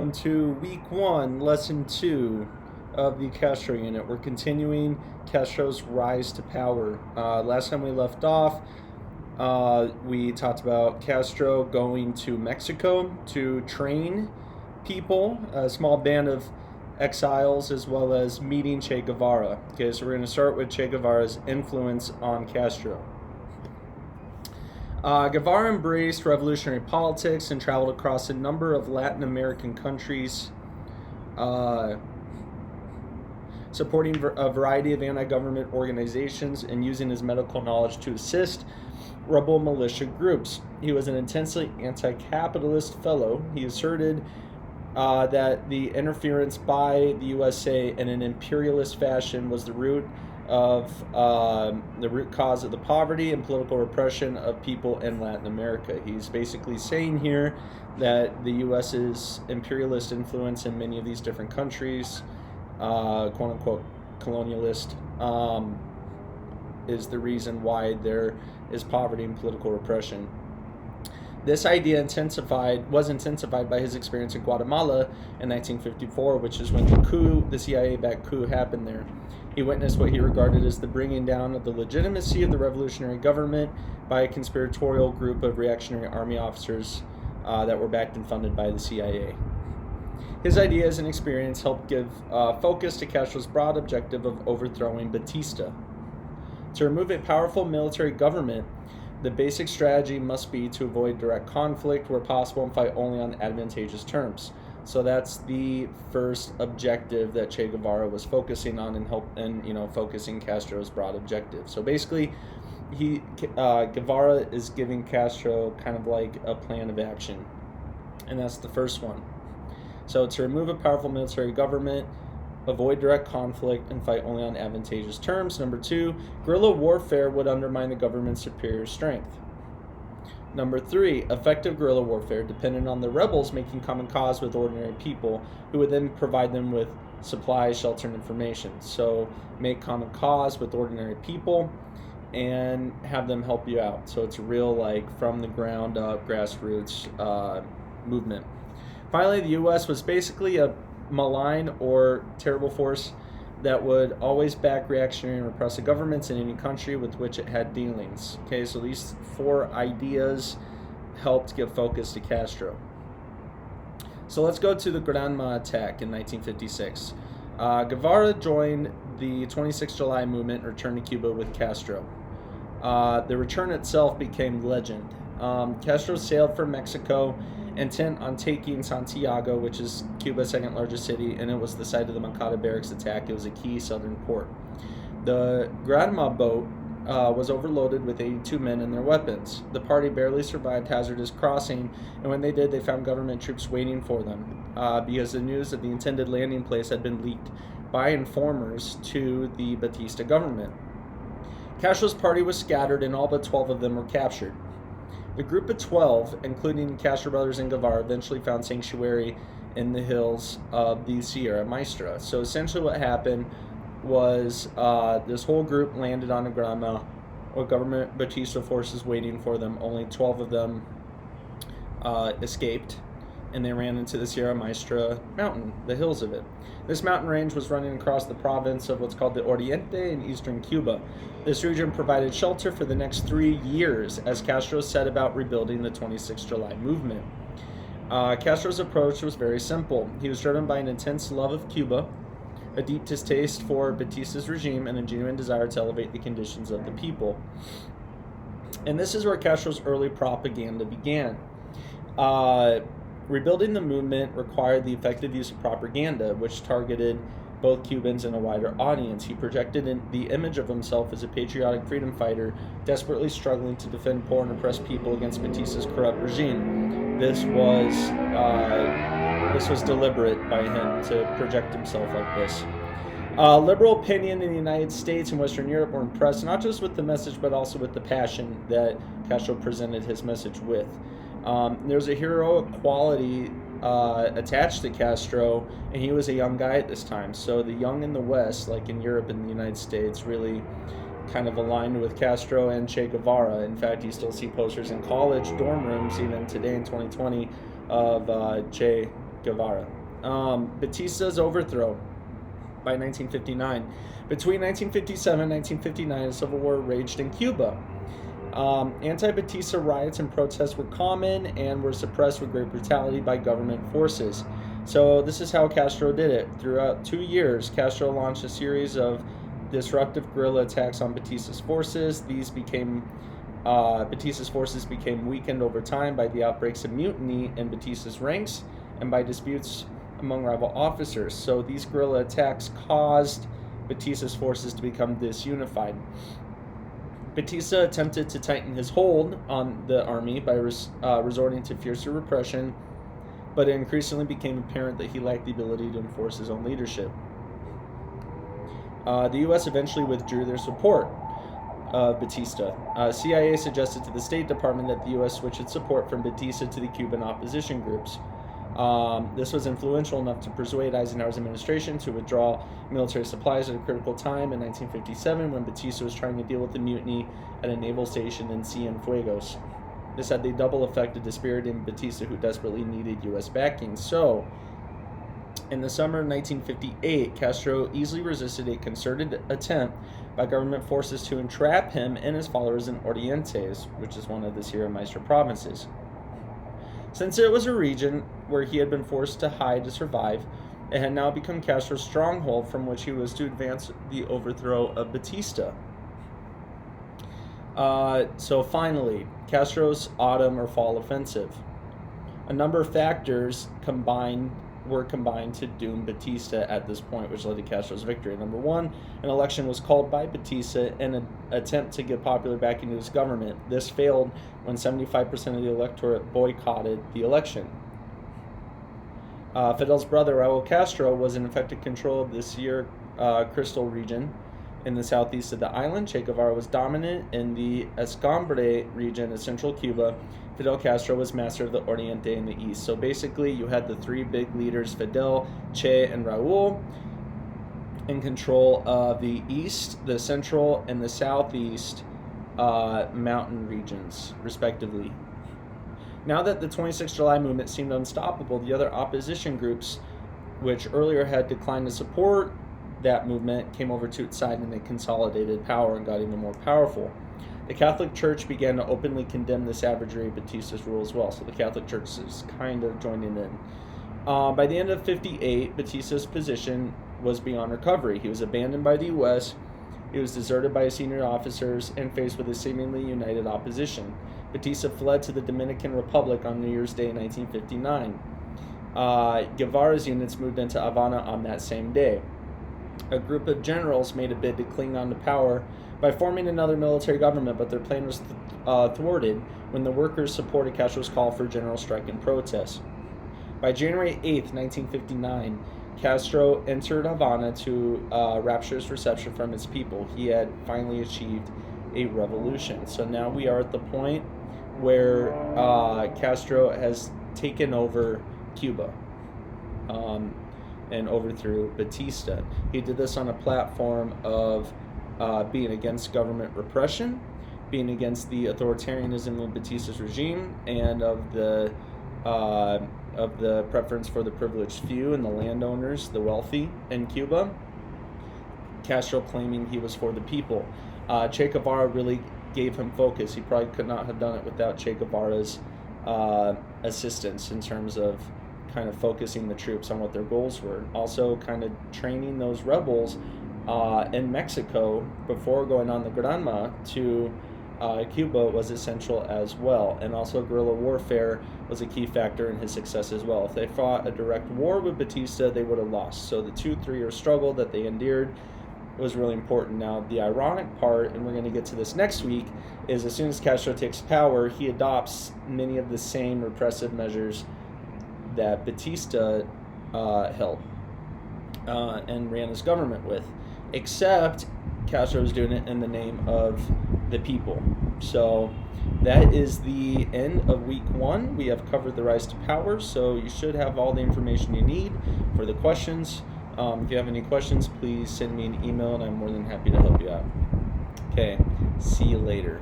Welcome to week one, lesson two of the Castro unit. We're continuing Castro's rise to power. Last time we left off, we talked about Castro going to Mexico to train people, a small band of exiles, as well as meeting Che Guevara. Okay, so we're going to start with Che Guevara's influence on Castro. Guevara embraced revolutionary politics and traveled across a number of Latin American countries, supporting a variety of anti-government organizations and using his medical knowledge to assist rebel militia groups. He was an intensely anti-capitalist fellow. He asserted that the interference by the USA in an imperialist fashion was the root cause of the poverty and political repression of people in Latin America. He's basically saying here that the U.S.'s imperialist influence in many of these different countries, quote-unquote colonialist, is the reason why there is poverty and political repression. This idea was intensified by his experience in Guatemala in 1954, which is when the CIA-backed coup happened there. He witnessed what he regarded as the bringing down of the legitimacy of the revolutionary government by a conspiratorial group of reactionary army officers that were backed and funded by the CIA. His ideas and experience helped give focus to Castro's broad objective of overthrowing Batista. To remove a powerful military government, the basic strategy must be to avoid direct conflict where possible and fight only on advantageous terms. So that's the first objective that Che Guevara was focusing on and focusing Castro's broad objective. So basically, Guevara is giving Castro kind of like a plan of action, and that's the first one. So to remove a powerful military government, avoid direct conflict, and fight only on advantageous terms. Number two, guerrilla warfare would undermine the government's superior strength. Number three, effective guerrilla warfare depended on the rebels making common cause with ordinary people, who would then provide them with supplies, shelter, and information. So make common cause with ordinary people and have them help you out. So it's a real, from the ground up, grassroots movement. Finally, the U.S. was basically a malign or terrible force that would always back reactionary and repressive governments in any country with which it had dealings. Okay, so these four ideas helped give focus to Castro. So let's go to the Granma attack in 1956. Guevara joined the 26 July movement and returned to Cuba with Castro. The return itself became legend. Castro sailed for Mexico, intent on taking Santiago, which is Cuba's second largest city, and it was the site of the Moncada barracks attack. It was a key southern port. The Granma boat was overloaded with 82 men and their weapons. The party barely survived hazardous crossing, and when they did, they found government troops waiting for them because the news of the intended landing place had been leaked by informers to the Batista government. Castro's party was scattered, and all but 12 of them were captured. The group of 12, including Castro brothers and Guevara, eventually found sanctuary in the hills of the Sierra Maestra. So essentially what happened was this whole group landed on a Granma with government Batista forces waiting for them. Only 12 of them escaped, and they ran into the Sierra Maestra mountain, the hills of it. This mountain range was running across the province of what's called the Oriente in eastern Cuba. This region provided shelter for the next 3 years as Castro set about rebuilding the 26 July movement. Castro's approach was very simple. He was driven by an intense love of Cuba, a deep distaste for Batista's regime, and a genuine desire to elevate the conditions of the people. And this is where Castro's early propaganda began. Rebuilding the movement required the effective use of propaganda, which targeted both Cubans and a wider audience. He projected the image of himself as a patriotic freedom fighter, desperately struggling to defend poor and oppressed people against Batista's corrupt regime. This was deliberate by him to project himself like this. Liberal opinion in the United States and Western Europe were impressed not just with the message, but also with the passion that Castro presented his message with. There's a heroic quality attached to Castro, and he was a young guy at this time. So the young in the West, like in Europe and the United States, really kind of aligned with Castro and Che Guevara. In fact, you still see posters in college dorm rooms, even today in 2020, of Che Guevara. Batista's overthrow by 1959. Between 1957 and 1959, a civil war raged in Cuba. Anti-Batista riots and protests were common and were suppressed with great brutality by government forces. So this is how Castro did it. Throughout 2 years, Castro launched a series of disruptive guerrilla attacks on Batista's forces. Batista's forces became weakened over time by the outbreaks of mutiny in Batista's ranks and by disputes among rival officers. So these guerrilla attacks caused Batista's forces to become disunified. Batista attempted to tighten his hold on the army by resorting to fiercer repression, but it increasingly became apparent that he lacked the ability to enforce his own leadership. The U.S. eventually withdrew their support of Batista. CIA suggested to the State Department that the U.S. switch its support from Batista to the Cuban opposition groups. This was influential enough to persuade Eisenhower's administration to withdraw military supplies at a critical time in 1957 when Batista was trying to deal with the mutiny at a naval station in Cienfuegos. This had the double effect of dispiriting Batista, who desperately needed U.S. backing. So, in the summer of 1958, Castro easily resisted a concerted attempt by government forces to entrap him and his followers in Orientes, which is one of the Sierra Maestra provinces. Since it was a region where he had been forced to hide to survive, it had now become Castro's stronghold from which he was to advance the overthrow of Batista. So finally, Castro's autumn or fall offensive. A number of factors were combined to doom Batista at this point, which led to Castro's victory. Number one, an election was called by Batista in an attempt to get popular backing to his government. This failed when 75% of the electorate boycotted the election. Fidel's brother, Raul Castro, was in effective control of the Sierra Crystal region in the southeast of the island. Che Guevara was dominant in the Escambre region of central Cuba. Fidel Castro was master of the Oriente in the east. So basically, you had the three big leaders, Fidel, Che, and Raul, in control of the east, the central, and the southeast mountain regions, respectively. Now that the 26 July movement seemed unstoppable, the other opposition groups, which earlier had declined to support that movement, came over to its side and they consolidated power and got even more powerful. The Catholic Church began to openly condemn the savagery of Batista's rule as well, so the Catholic Church is kind of joining in. By the end of 58, Batista's position was beyond recovery. He was abandoned by the U.S., he was deserted by his senior officers, and faced with a seemingly united opposition. Batista fled to the Dominican Republic on New Year's Day 1959. Guevara's units moved into Havana on that same day. A group of generals made a bid to cling on to power by forming another military government, but their plan was thwarted when the workers supported Castro's call for general strike and protest. By January 8th, 1959, Castro entered Havana to rapturous reception from its people. He had finally achieved a revolution. So now we are at the point where Castro has taken over Cuba and overthrew Batista. He did this on a platform of being against government repression, being against the authoritarianism of Batista's regime, and of the preference for the privileged few and the landowners, the wealthy in Cuba. Castro claiming he was for the people. Che Guevara really gave him focus. He probably could not have done it without Che Guevara's assistance in terms of kind of focusing the troops on what their goals were. Also kind of training those rebels in Mexico before going on the Granma to Cuba was essential as well. And also guerrilla warfare was a key factor in his success as well. If they fought a direct war with Batista, they would have lost. So the 2-3-year struggle that they endured was really important. Now, the ironic part, and we're going to get to this next week, is as soon as Castro takes power, he adopts many of the same repressive measures that Batista held and ran his government with, except Castro was doing it in the name of the people. So that is the end of week 1. We have covered the rise to power, so you should have all the information you need for the questions. If you have any questions, please send me an email, and I'm more than happy to help you out. Okay, see you later.